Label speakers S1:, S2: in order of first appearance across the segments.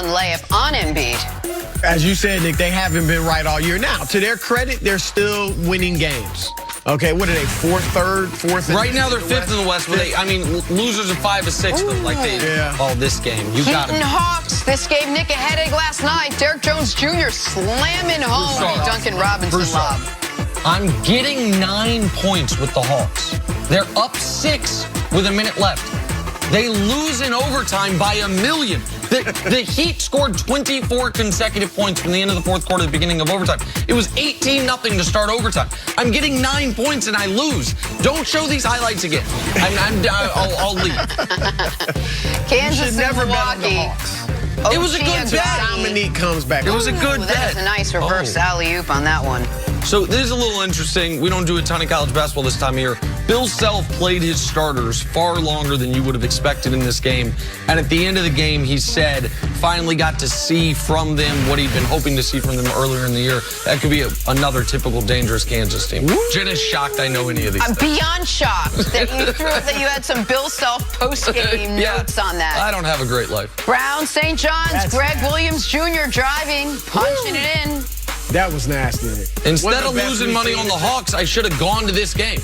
S1: run layup on Embiid.
S2: As you said, Nick, they haven't been right all year. Now, to their credit, they're still winning games. Okay, what are they, fourth?
S3: Right now, they're fifth in the West. But losers are 5 or 6. But like this game, you got
S1: Heat and
S3: it.
S1: Hawks. This gave Nick a headache last night. Derrick Jones Jr. slamming home a Duncan Robinson lob.
S3: I'm getting 9 points with the Hawks. They're up 6 with a minute left. They lose in overtime by 1 million. The Heat scored 24 consecutive points from the end of the fourth quarter to the beginning of overtime. It was 18-0 to start overtime. I'm getting 9 points and I lose. Don't show these highlights again. I'll leave.
S1: Kansas and Milwaukee.
S3: It was a good bet.
S2: Dominique comes back.
S3: It was a good bet.
S1: That was a nice reverse alley-oop on that one.
S3: So this is a little interesting. We don't do a ton of college basketball this time of year. Bill Self played his starters far longer than you would have expected in this game. And at the end of the game, he said, finally got to see from them what he'd been hoping to see from them earlier in the year. That could be another typical dangerous Kansas team. Jenna's shocked I know any of these
S1: I'm
S3: things.
S1: beyond shocked that you had some Bill Self post-game notes on that.
S3: I don't have a great life.
S1: Brown, St. John's, Greg Williams Jr. driving, punching it in.
S2: That was nasty.
S3: Instead of losing money on the Hawks, I should have gone to this game.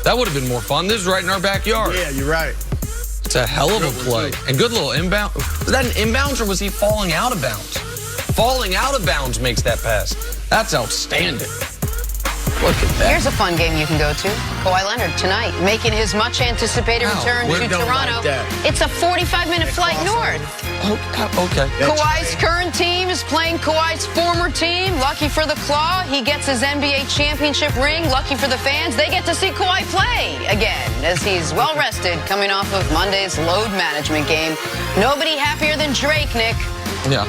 S3: That would have been more fun. This is right in our backyard.
S2: Yeah, you're right.
S3: It's a hell of a play. And good little inbound. Was that an inbounds or was he falling out of bounds? Falling out of bounds makes that pass. That's outstanding. Look at that.
S1: Here's a fun game you can go to. Kawhi Leonard tonight making his much-anticipated return to Toronto. It's a 45-minute flight north.
S3: Okay.
S1: Kawhi's current team is playing Kawhi's former team. Lucky for the Claw, he gets his NBA championship ring. Lucky for the fans, they get to see Kawhi play again as he's well-rested coming off of Monday's load management game. Nobody happier than Drake, Nick.
S3: Yeah.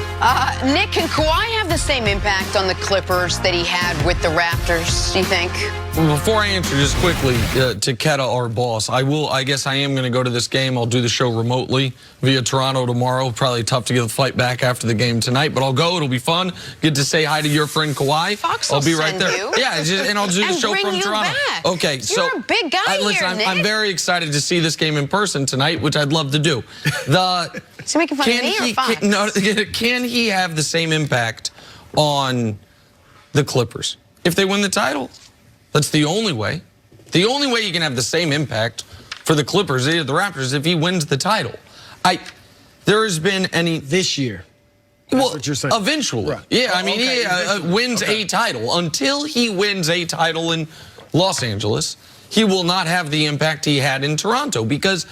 S1: Nick, can Kawhi have the same impact on the Clippers that he had with the Raptors, do you think?
S3: Before I answer, just quickly, to Keta, our boss, I guess I am going to go to this game. I'll do the show remotely via Toronto tomorrow. Probably tough to get the flight back after the game tonight, but I'll go. It'll be fun. Get to say hi to your friend Kawhi.
S1: Fox
S3: I'll be right
S1: send
S3: there.
S1: You.
S3: Yeah, and I'll do the show from Toronto.
S1: Back.
S3: Okay, so
S1: you're a big guy
S3: listen,
S1: here, Nick.
S3: I'm very excited to see this game in person tonight, which I'd love to do.
S1: Is he making fun of me or Fox?
S3: Can he have the same impact on the Clippers if they win the title? That's the only way. The only way you can have the same impact for the Clippers, the Raptors, if he wins the title. There has been any
S2: this year. That's what you're saying.
S3: Eventually.
S2: Right.
S3: Yeah, I mean, he wins a title. Until he wins a title in Los Angeles, he will not have the impact he had in Toronto because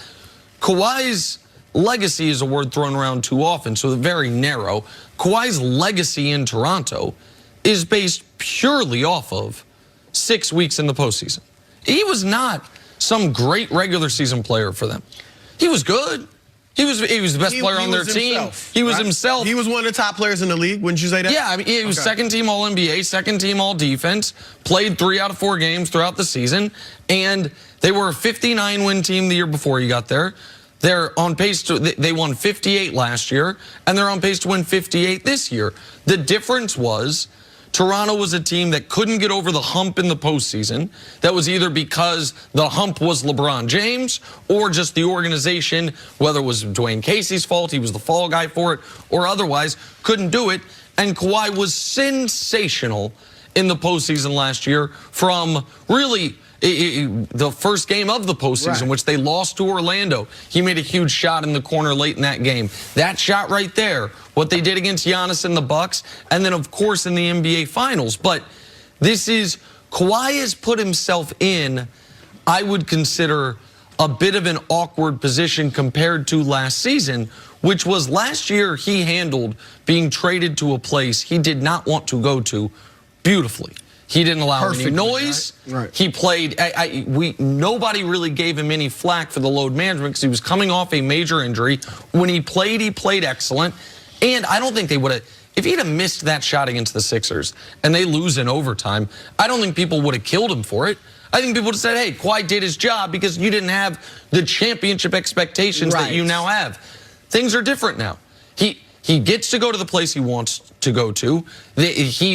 S3: Kawhi's legacy is a word thrown around too often, so very narrow. Kawhi's legacy in Toronto is based purely off of 6 weeks in the postseason. He was not some great regular season player for them. He was good. He was the best player on their team. He was himself.
S2: He was one of the top players in the league. Wouldn't you say that?
S3: Yeah, I mean, he was second team All-NBA, second team All-Defense, played 3 out of 4 games throughout the season, and they were a 59-win team the year before he got there. They're on pace to, they won 58 last year, and they're on pace to win 58 this year. The difference was Toronto was a team that couldn't get over the hump in the postseason. That was either because the hump was LeBron James or just the organization, whether it was Dwayne Casey's fault, he was the fall guy for it, or otherwise couldn't do it. And Kawhi was sensational in the postseason last year from really the first game of the postseason, which they lost to Orlando. He made a huge shot in the corner late in that game. That shot right there, what they did against Giannis and the Bucks, and then, of course, in the NBA Finals. But this is, Kawhi has put himself in, I would consider, a bit of an awkward position compared to last season, which was last year he handled being traded to a place he did not want to go to beautifully. He didn't allow any noise.
S2: Right.
S3: He played. Nobody really gave him any flack for the load management because he was coming off a major injury. When he played excellent. And I don't think they would have, if he'd have missed that shot against the Sixers and they lose in overtime, I don't think people would have killed him for it. I think people would have said, hey, Kawhi did his job because you didn't have the championship expectations that you now have. Things are different now. He gets to go to the place he wants to go to. He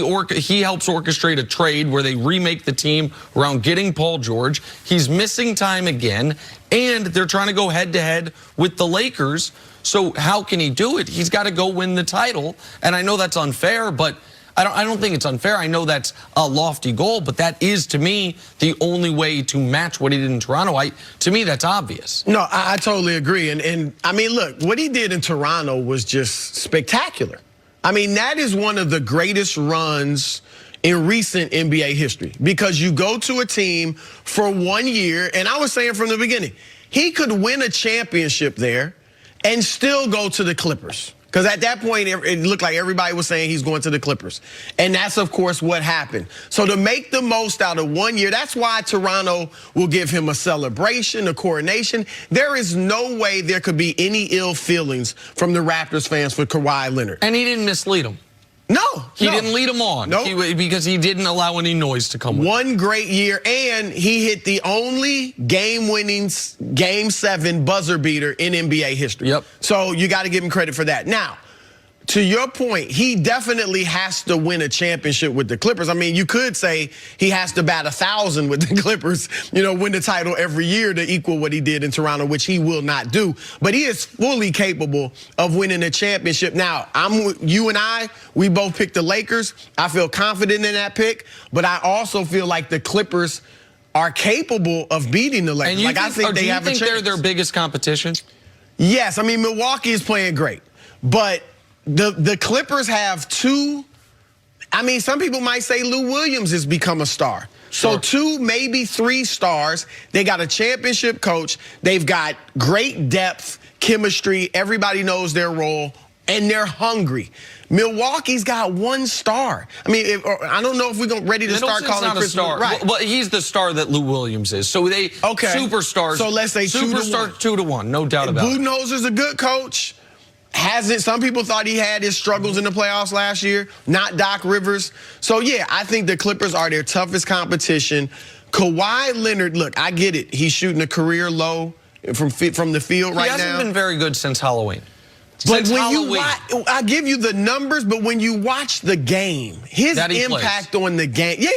S3: helps orchestrate a trade where they remake the team around getting Paul George. He's missing time again, and they're trying to go head-to-head with the Lakers, So how can he do it? He's got to go win the title. And I know that's unfair, but I don't think it's unfair. I know that's a lofty goal, but that is, to me, the only way to match what he did in Toronto. To me, that's obvious.
S2: No, I totally agree. And I mean, look, what he did in Toronto was just spectacular. I mean, that is one of the greatest runs in recent NBA history, because you go to a team for 1 year, and I was saying from the beginning, he could win a championship there and still go to the Clippers. Because at that point, it looked like everybody was saying he's going to the Clippers. And that's, of course, what happened. So to make the most out of 1 year, that's why Toronto will give him a celebration, a coronation. There is no way there could be any ill feelings from the Raptors fans for Kawhi Leonard.
S3: And he didn't mislead them.
S2: No.
S3: He didn't lead them on.
S2: No.
S3: Because he didn't allow any noise to come with.
S2: One great year, and he hit the only game-winning Game 7 buzzer beater in NBA history.
S3: Yep.
S2: So you got to give him credit for that. Now, to your point, he definitely has to win a championship with the Clippers. I mean, you could say he has to bat 1,000 with the Clippers, win the title every year to equal what he did in Toronto, which he will not do. But he is fully capable of winning a championship. Now, you and I, we both picked the Lakers. I feel confident in that pick, but I also feel like the Clippers are capable of beating the Lakers.
S3: And
S2: I think they have a chance.
S3: Do you think they're their biggest competition?
S2: Yes. I mean, Milwaukee is playing great, but the Clippers have two. I mean, some people might say Lou Williams has become a star.
S3: Sure.
S2: So 2, maybe 3 stars. They got a championship coach. They've got great depth, chemistry. Everybody knows their role, and they're hungry. Milwaukee's got 1 star. I mean, I don't know if we're ready to start calling
S3: not
S2: Chris
S3: a star.
S2: Right.
S3: Well, he's the star that Lou Williams is. So they superstars.
S2: So let's say
S3: superstar 2-1, no doubt about it.
S2: Budenholzer's a good coach. Some people thought he had his struggles in the playoffs last year, not Doc Rivers. So, yeah, I think the Clippers are their toughest competition. Kawhi Leonard, look, I get it. He's shooting a career low from the field right now.
S3: He hasn't been very good since Halloween.
S2: But when you watch, I give you the numbers, but when you watch the game, his impact on the game, yeah,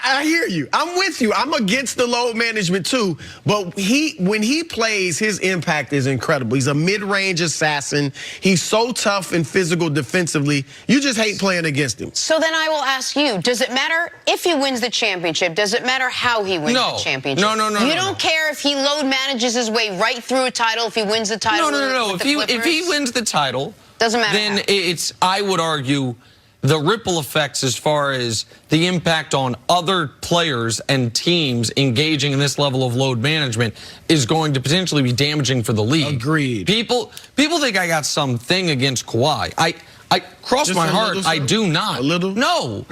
S2: I hear you. I'm with you. I'm against the load management too, but when he plays, his impact is incredible. He's a mid-range assassin. He's so tough and physical defensively. You just hate playing against him.
S1: So then I will ask you, does it matter if he wins the championship? Does it matter how he wins the championship?
S3: No.
S1: You don't care if he load manages his way right through a title, if he wins the title?
S3: No. If he wins the title,
S1: doesn't matter.
S3: Then I would argue, the ripple effects as far as the impact on other players and teams engaging in this level of load management is going to potentially be damaging for the league.
S2: Agreed.
S3: People think I got something against Kawhi. I cross my heart, I do not.
S2: A little?
S3: No.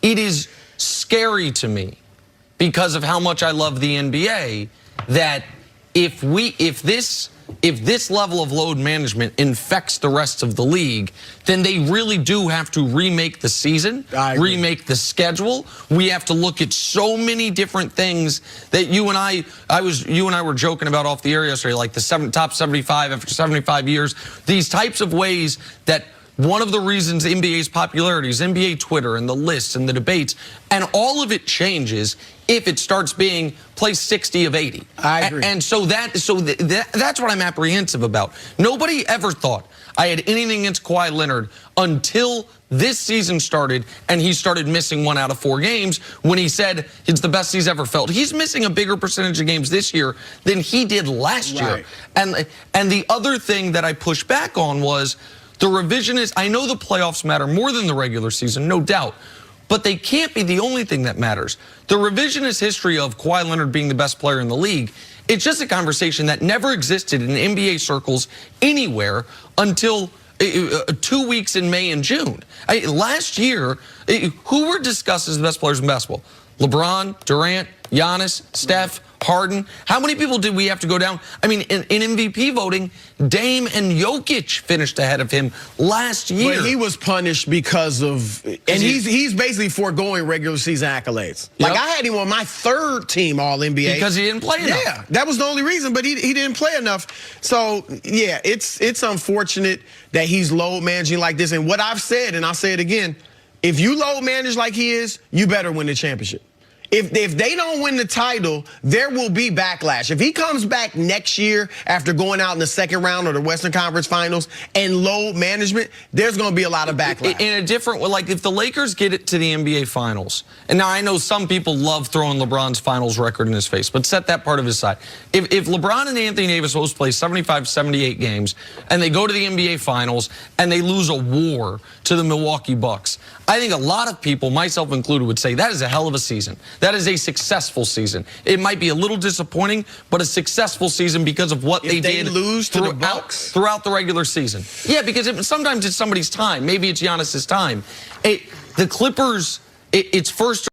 S3: It is scary to me, because of how much I love the NBA, that if this level of load management infects the rest of the league, then they really do have to remake the season, remake the schedule. We have to look at so many different things that you and I were joking about off the air yesterday, like the top 75 after 75 years. These types of ways that one of the reasons NBA's popularity is NBA Twitter and the lists and the debates, and all of it changes if it starts being place 60 of 80.
S2: I agree.
S3: And so that's what I'm apprehensive about. Nobody ever thought I had anything against Kawhi Leonard until this season started and he started missing 1 out of 4 games when he said it's the best he's ever felt. He's missing a bigger percentage of games this year than he did last year. And the other thing that I pushed back on was the revisionist. I know the playoffs matter more than the regular season, no doubt, but they can't be the only thing that matters. The revisionist history of Kawhi Leonard being the best player in the league, it's just a conversation that never existed in NBA circles anywhere until 2 weeks in May and June. Last year, who were discussed as the best players in basketball? LeBron, Durant, Giannis, Steph, Harden. How many people did we have to go down? I mean, in MVP voting, Dame and Jokic finished ahead of him last year.
S2: But he was punished because of, and he's basically foregoing regular season accolades. Like, I had him on my 3rd team All-NBA.
S3: Because he didn't play enough.
S2: Yeah, that was the only reason, but he didn't play enough. So, yeah, it's unfortunate that he's load managing like this. And what I've said, and I'll say it again, if you load manage like he is, you better win the championship. If they don't win the title, there will be backlash. If he comes back next year after going out in the second round of the Western Conference Finals and load management, there's going to be a lot of backlash.
S3: In a different way, like if the Lakers get it to the NBA Finals, and now I know some people love throwing LeBron's finals record in his face, but set that part of his side. If LeBron and Anthony Davis supposed to play 75, 78 games, and they go to the NBA Finals, and they lose a war to the Milwaukee Bucks, I think a lot of people, myself included, would say that is a hell of a season. That is a successful season. It might be a little disappointing, but a successful season because of what they did
S2: lose to the Bucks
S3: throughout the regular season. Yeah, because sometimes it's somebody's time. Maybe it's Giannis's time. The Clippers, it's first